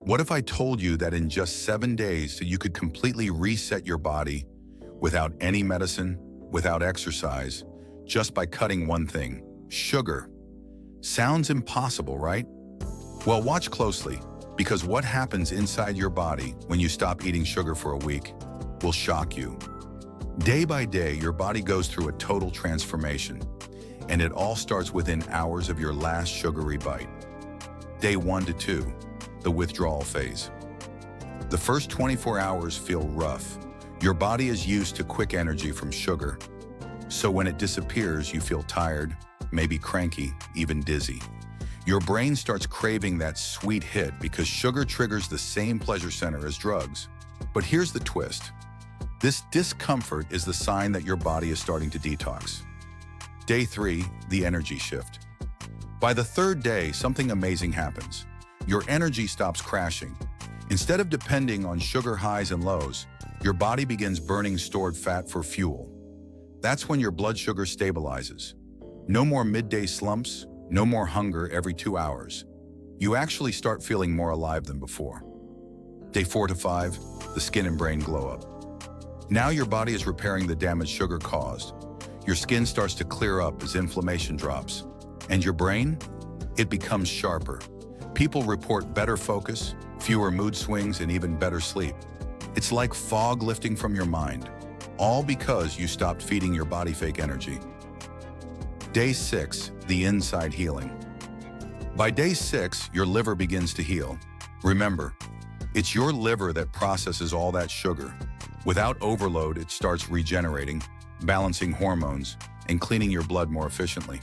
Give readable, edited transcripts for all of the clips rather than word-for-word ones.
What if I told you that in just 7 days you could completely reset your body without any medicine, without exercise, just by cutting one thing, sugar? Sounds impossible, right? Well, watch closely, because what happens inside your body when you stop eating sugar for a week will shock you. Day by day, your body goes through a total transformation, and it all starts within hours of your last sugary bite. Day 1 to 2, the withdrawal phase. The first 24 hours feel rough. Your body is used to quick energy from sugar, so when it disappears, you feel tired, maybe cranky, even dizzy. Your brain starts craving that sweet hit because sugar triggers the same pleasure center as drugs. But here's the twist. This discomfort is the sign that your body is starting to detox. Day 3, the energy shift. By the third day, something amazing happens. Your energy stops crashing. Instead of depending on sugar highs and lows, your body begins burning stored fat for fuel. That's when your blood sugar stabilizes. No more midday slumps, no more hunger every 2 hours. You actually start feeling more alive than before. Day 4 to 5, the skin and brain glow up. Now your body is repairing the damage sugar caused. Your skin starts to clear up as inflammation drops. And your brain? It becomes sharper. People report better focus, fewer mood swings, and even better sleep. It's like fog lifting from your mind, all because you stopped feeding your body fake energy. Day 6, the inside healing. By day 6, your liver begins to heal. Remember, it's your liver that processes all that sugar. Without overload, it starts regenerating, balancing hormones, and cleaning your blood more efficiently.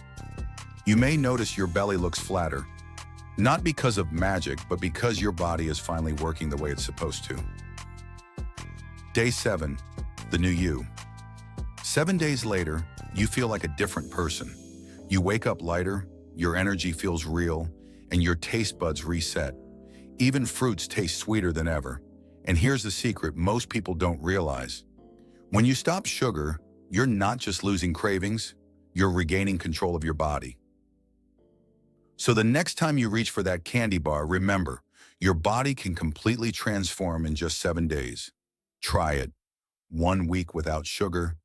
You may notice your belly looks flatter, not because of magic, but because your body is finally working the way it's supposed to. Day 7, the new you. 7 days later, you feel like a different person. You wake up lighter, your energy feels real, and your taste buds reset. Even fruits taste sweeter than ever. And here's the secret most people don't realize. When you stop sugar, you're not just losing cravings, you're regaining control of your body. So the next time you reach for that candy bar, remember, your body can completely transform in just 7 days. Try it. 1 week without sugar,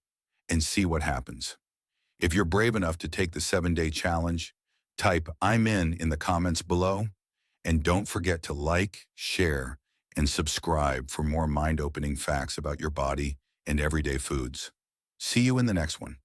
and see what happens. If you're brave enough to take the 7-day challenge, type "I'm in the comments below, and don't forget to like, share, and subscribe for more mind-opening facts about your body and everyday foods. See you in the next one.